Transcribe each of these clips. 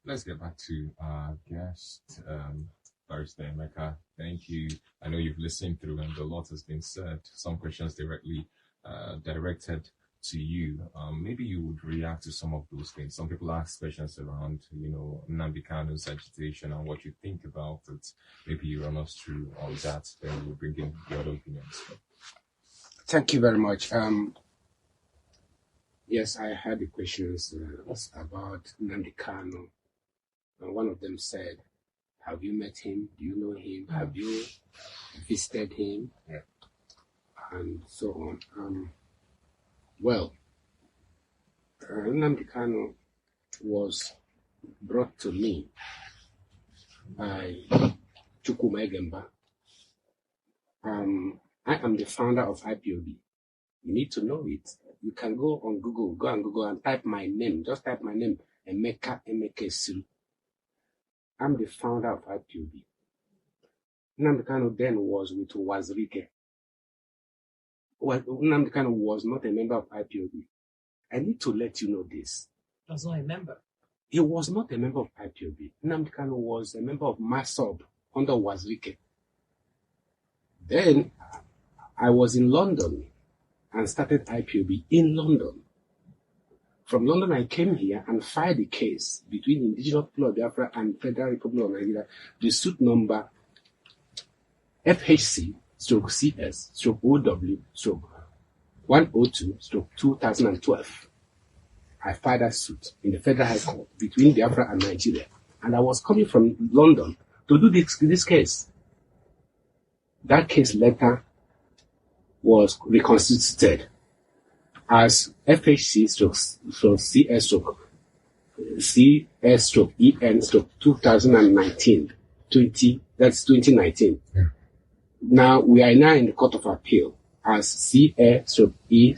Let's get back to our guest, Barrister Emeka. Thank you. I know you've listened through and a lot has been said. Some questions directly directed to you. Maybe you would react to some of those things. Some people ask questions around, Nnamdi Kanu's agitation and what you think about it. Maybe you run us through all that, then we'll bring in the other opinions. Thank you very much. Yes, I had the questions about Nnamdi Kanu. One of them said, have you met him? Do you know him? Have you visited him? Yeah. And so on. Nnamdi Kanu was brought to me by Chioma. I am the founder of IPOB. You need to know it. You can go on Google, and type my name. Just type my name, Emeka Emekesiri. I'm the founder of IPOB. Nnamdi Kanu then was with Wazirike. Well, Nnamdi Kanu was not a member of IPOB. I need to let you know this. He was not a member. He was not a member of IPOB. Nnamdi Kanu was a member of MASOB under Wazirike. Then I was in London and started IPOB in London. From London, I came here and filed a case between Indigenous People of Biafra and Federal Republic of Nigeria, the suit number FHC/CS/OW/102/2012. I filed that suit in the Federal High Court between Biafra and Nigeria. And I was coming from London to do this case. That case later was reconstituted as FHC/CS/EN/2019. That's 2019. Yeah. Now we are now in the Court of Appeal as CA/E/E.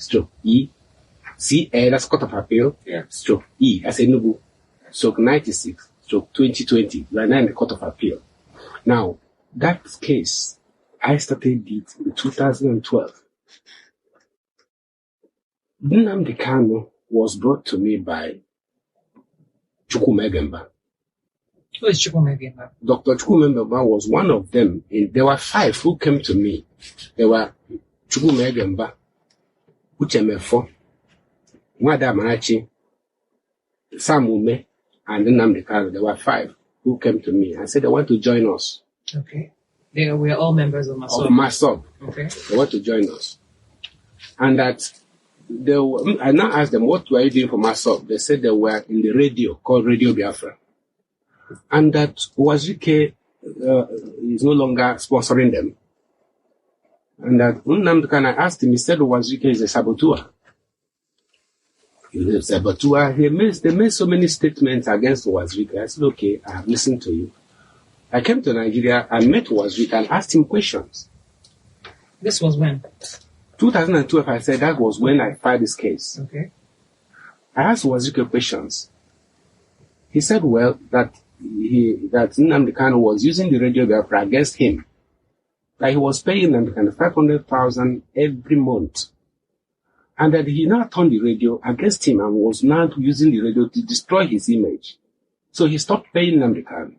CA, that's Court of Appeal, /E, as Enugu, /96/2020. We are now in the Court of Appeal. Now, that case, I started it in 2012. Nnamdi Kanu was brought to me by Chioma. Who is Chioma? Dr. Chioma was one of them. There were 5 who came to me. There were Chioma, Uchemefo, Mwada Manachi, Samume, and Nnamdi Kanu. There were 5 who came to me and said they want to join us. Okay. They were all members of MASOB. Okay. They want to join us. And that I now asked them, what were you doing for MASOB? They said they were in the radio called Radio Biafra. And that Wazirike is no longer sponsoring them. And that Nnamdi Kanu, I asked him, he said Wazirike is a saboteur. He was a saboteur. They made so many statements against Wazirike. I said, okay, I have listened to you. I came to Nigeria and met Wazirike and asked him questions. This was when? 2012, I said that was when I filed this case. Okay. I asked Wazirike questions. He said, well, that Nnamdi Kanu was using the Radio Biafra against him. That he was paying Nnamdi Kanu 500,000 every month. And that he now turned the radio against him and was now using the radio to destroy his image. So he stopped paying Nnamdi Kanu.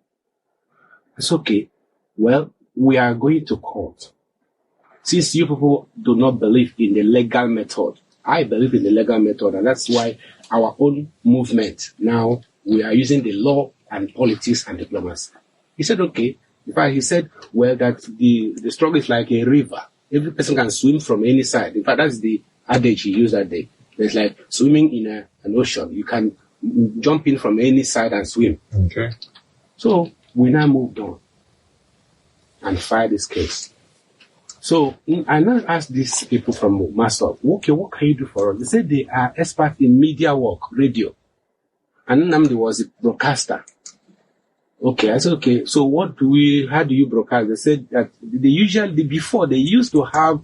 It's okay. Well, we are going to court. Since you people do not believe in the legal method, I believe in the legal method, and that's why our own movement now, we are using the law and politics and diplomacy. He said, okay. In fact, he said, well, that the struggle is like a river. Every person can swim from any side. In fact, that's the adage he used that day. It's like swimming in an ocean. You can jump in from any side and swim. Okay. So we now moved on and filed this case. So I now asked these people from MASOB, okay, what can you do for us? They said they are experts in media work, radio. And Nnamdi was a broadcaster. Okay, I said, okay, so how do you broadcast? They said that before they used to have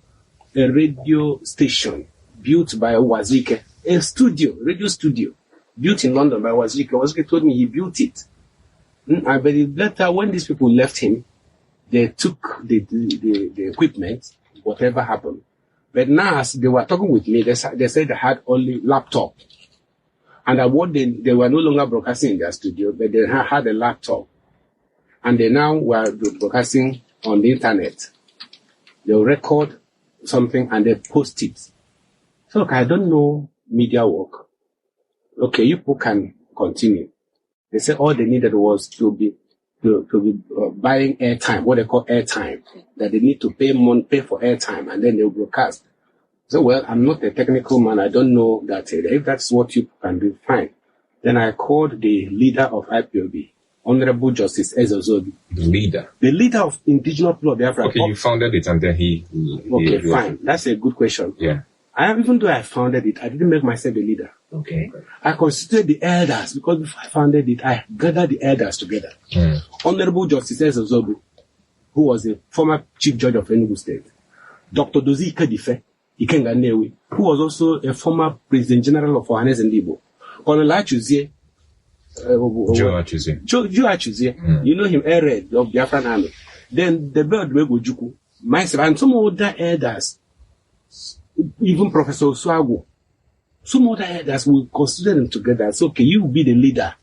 a radio station built by Wazirike, radio studio, built in London by Wazirike. Wazirike told me he built it. But later, when these people left him, they took the equipment, whatever happened. But now, as they were talking with me, they said they had only laptop. And they were no longer broadcasting in their studio, but they had a laptop. And they now were broadcasting on the internet. They'll record something and they post it. So look, I don't know media work. Okay, you people can continue. They said all they needed was to be buying airtime, what they call airtime, that they need to pay for airtime, and then they'll broadcast. So, well, I'm not a technical man. I don't know that. If that's what you can do, fine. Then I called the leader of IPOB, Honorable Justice Ezozobi. The leader? The leader of Indigenous People of Biafra. Okay, you founded it and then Okay, fine. That's a good question. Yeah. Even though I founded it, I didn't make myself a leader. Okay. I constituted the elders because before I founded it, I gathered the elders together. Honorable Justice Ezozobi, who was a former Chief Judge of Enugu State. Dr. Dozie Ikedife, Ikenga Nnewi, who was also a former President General of Ohanes Ndigbo. Colonel Achuzie, Joe Achuzie, you know him, Ered of Biafran Army. Then the bird Wegojuku, myself, and some other elders, even Professor Oswago, some other elders will consider them together. So, okay, you be the leader.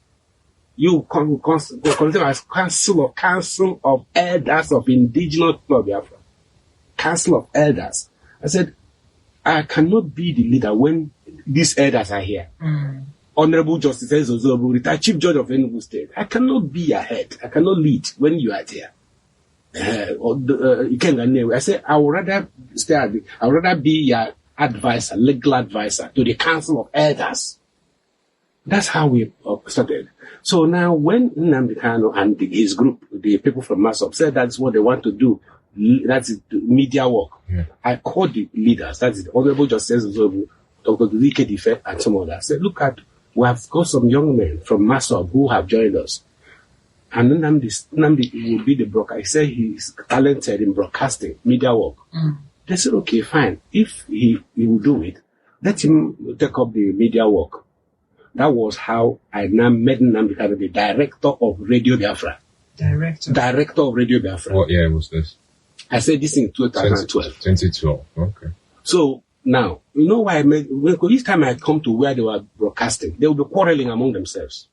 You consider as Council of Elders of Indigenous People of Biafra. Council of Elders. I said, I cannot be the leader when these elders are here. Honorable Justice Ezozobu, retired Chief Judge of Enugu State. I cannot be ahead. I cannot lead when you are there. I said, I would rather be your advisor, legal advisor to the Council of Elders. That's how we started. So now when Nnamdi Kanu and his group, the people from MASOP, said that's what they want to do, that's media work. Yeah. I called the leaders, that is the Honorable Justice Zobu, Dr. Dozie Ikedife, and some others. I said, look at, we have got some young men from MASOP who have joined us. And Nnamdi will be the broadcaster. He said he's talented in broadcasting, media work. They said, okay, fine. If he will do it, let him take up the media work. That was how I now made Nnamdi Kanu the director of Radio Biafra. Director of Radio Biafra. What year was this? I said this in 2012. 2012, okay. So now, you know why each time I come to where they were broadcasting, they will be quarreling among themselves.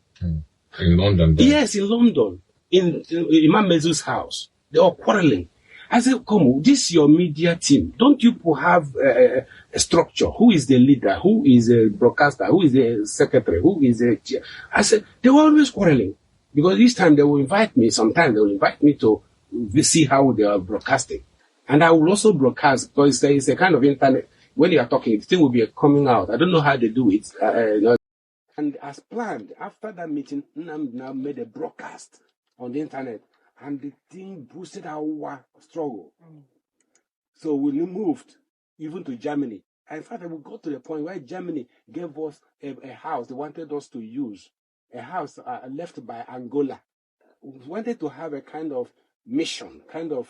In London? Then. Yes, in London. In Imam Mezu's house. They were quarreling. I said, come, this is your media team. Don't you have a structure? Who is the leader? Who is a broadcaster? Who is the secretary? Who is a chair? I said, they were always quarreling. Because this time they will invite me, sometimes they will invite me to see how they are broadcasting. And I will also broadcast, because it's a kind of internet. When you are talking, the thing will be coming out. I don't know how they do it. And as planned, after that meeting, Nnamdi now made a broadcast on the internet. And the thing boosted our struggle. So we moved even to Germany. And in fact, we got to the point where Germany gave us a house they wanted us to use. A house left by Angola. We wanted to have a kind of mission, kind of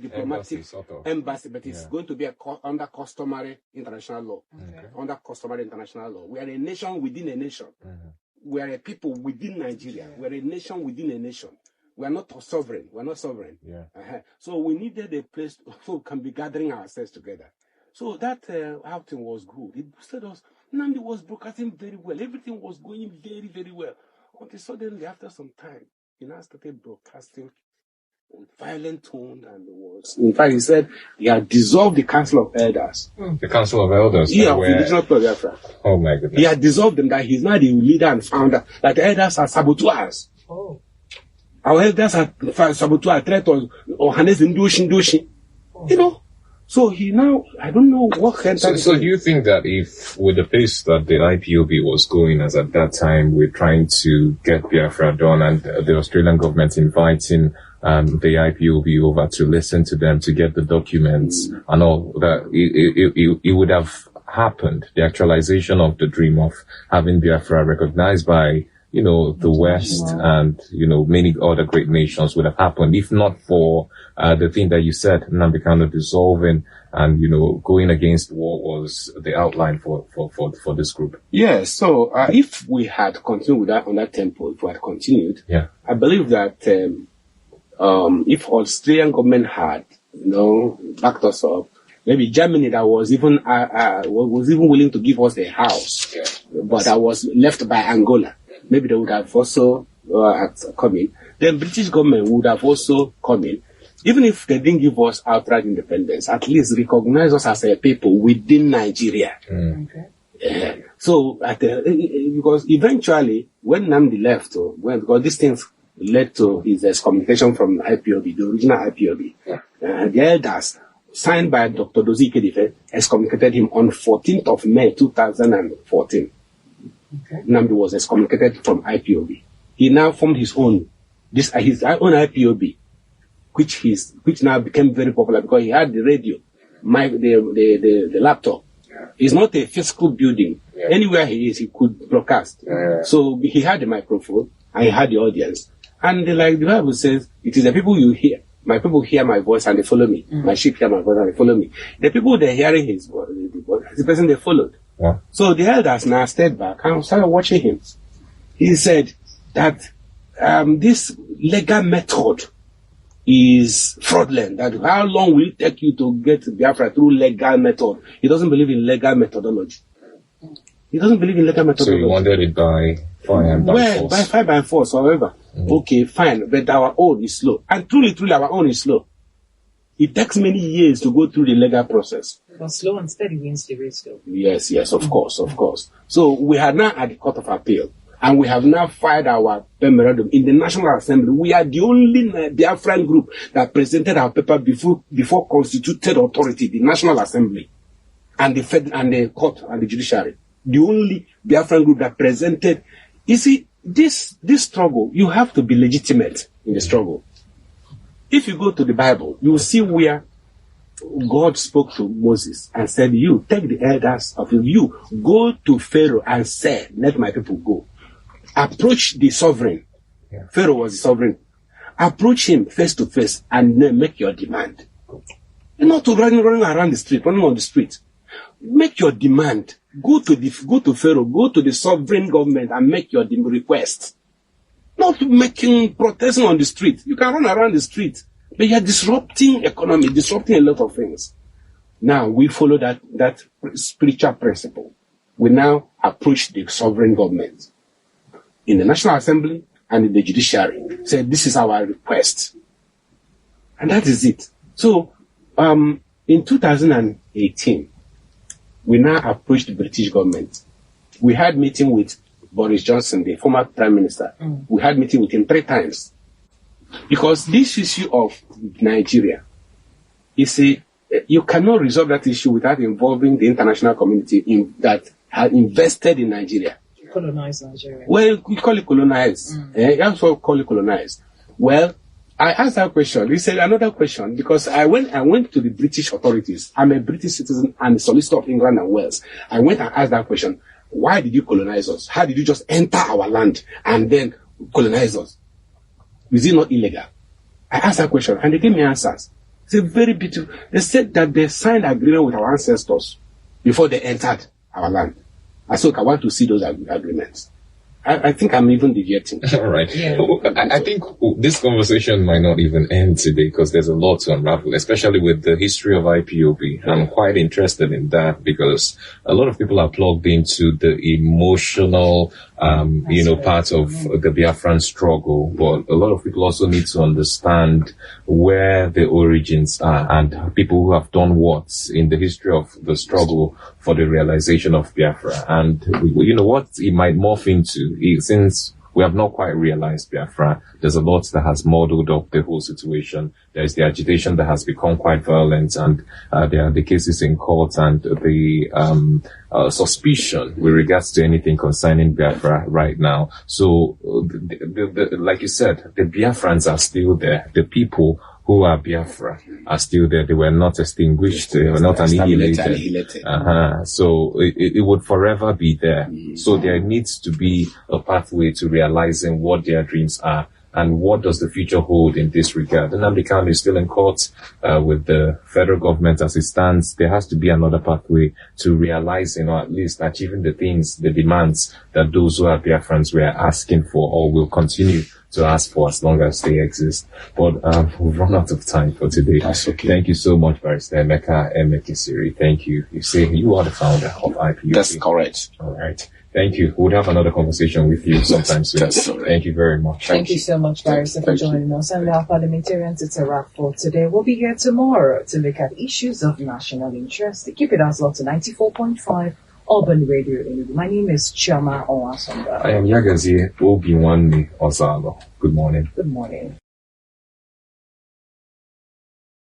diplomatic embassy, but it's going to be under customary international law. Under customary international law. We are a nation within a nation. We are a people within Nigeria. We are a nation within a nation. We are not sovereign. We are not sovereign. So we needed a place so we can be gathering ourselves together. So that outing was good. It boosted us. Nnamdi was broadcasting very well. Everything was going very, very well. Until suddenly, after some time, he now started broadcasting with violent tone and words. In fact, he said he had dissolved the Council of Elders. The Council of Elders? Yeah, of Indigenous People of Biafra. Oh my goodness. He had dissolved them, that he's now the leader and founder, that the elders are saboteurs. Our elders are saboteurs, traitors, or Hanes Ndoshi. You know? So he now, I don't know what kind of... So do you think that if, with the pace that the IPOB was going as at that time, we're trying to get Biafra done and the Australian government inviting the IPOB over to listen to them, to get the documents and all that, it would have happened, the actualization of the dream of having Biafra recognized by, the West and, many other great nations would have happened, if not for the thing that you said, Nnamdi Kanu dissolving and, going against what was the outline for this group. Yes. So, if we had continued with that on that tempo, if we had continued, I believe that, if Australian government had, backed us up, maybe Germany that was even willing to give us a house, but that was left by Angola. Maybe they would have also come in. Then British government would have also come in. Even if they didn't give us outright independence, at least recognize us as a people within Nigeria. Okay. So, because eventually, when Nnamdi left, because these things led to his excommunication from IPOB, the original IPOB, the elders, signed by Dr. Dozie Ikedife, excommunicated him on 14th of May 2014. Okay. Nnamdi was excommunicated from IPOB. He now formed his own IPOB, which now became very popular because he had the radio, the laptop. It's not a physical building. Anywhere he is, he could broadcast. So he had the microphone and he had the audience. And like the Bible says, it is the people you hear. My people hear my voice and they follow me. My sheep hear my voice and they follow me. The people they're hearing his voice, the person they followed. So the elders now stayed back and started watching him. He said that this legal method is fraudulent. That how long will it take you to get Biafra through legal method? He doesn't believe in legal methodology. He doesn't believe in legal methodology. So he wanted it by fire and by force. By fire by force, however. Okay, fine. But our own is slow. And truly, our own is slow. It takes many years to go through the legal process. But slow and steady wins the race, though. Yes, of course. So we are now at the Court of Appeal. And we have now filed our memorandum in the National Assembly. We are the only Biafran group that presented our paper before constituted authority, the National Assembly, and the Fed and the court and the judiciary. The only Biafran group that presented. You see, this struggle, you have to be legitimate in the struggle. If you go to the Bible, you will see where God spoke to Moses and said, "You take the elders of you, go to Pharaoh and say, let my people go." Approach the sovereign. Pharaoh was the sovereign. Approach him face to face and then make your demand. Not to running around the street, running on the street. Make your demand. Go to Pharaoh, go to the sovereign government and make your request. Not making protesting on the street. You can run around the street, but you are disrupting economy, disrupting a lot of things. Now we follow that spiritual principle. We now approach the sovereign government in the National Assembly and in the judiciary. Say, this is our request. And that is it. So, in 2018, we now approached the British government. We had meeting with Boris Johnson, the former Prime Minister. We had meeting with him 3 times. Because this issue of Nigeria, you see, you cannot resolve that issue without involving the international community that had invested in Nigeria. Colonize Nigeria. Well, we call it colonize. You also call it colonize. Well, I asked that question. He said another question because I went to the British authorities. I'm a British citizen and a solicitor of England and Wales. I went and asked that question. Why did you colonize us? How did you just enter our land and then colonize us? Is it not illegal? I asked that question and they gave me answers. It's a very beautiful. They said that they signed agreement with our ancestors before they entered our land. I want to see those agreements. I think I'm even deviating. All right. Yeah. I think this conversation might not even end today because there's a lot to unravel, especially with the history of IPOB. I'm quite interested in that because a lot of people are plugged into the emotional, part of the Biafran struggle, but a lot of people also need to understand where the origins are and people who have done what in the history of the struggle for the realization of Biafra. And what it might morph into, since we have not quite realized Biafra, there's a lot that has muddled up the whole situation. There's the agitation that has become quite violent, and there are the cases in court and the suspicion with regards to anything concerning Biafra right now. So, like you said, the Biafrans are still there. The people who are Biafra are still there. They were not extinguished. They were not annihilated. So it would forever be there. So there needs to be a pathway to realizing what their dreams are And what does the future hold in this regard? Nnamdi Kanu is still in court with the federal government as it stands. There has to be another pathway to realizing, or at least achieving the things, the demands that those who are Biafrans were asking for or will continue to ask for as long as they exist. But we've run out of time for today. That's okay. Thank you so much, Barrister Emeka Emekesiri. Thank you. You say you are the founder of IPOB. That's correct. All right. Thank you. We'll have another conversation with you sometime soon. Thank you very much. Thank you so much, Barrister, for joining us. And our parliamentarians, it's a wrap for today. We'll be here tomorrow to look at issues of national interest. Keep it as well to 94.5 Urban Radio Enugu. My name is Chioma Onwasonga. I am Yagazie Obiwanni Ozalo. Good morning. Good morning.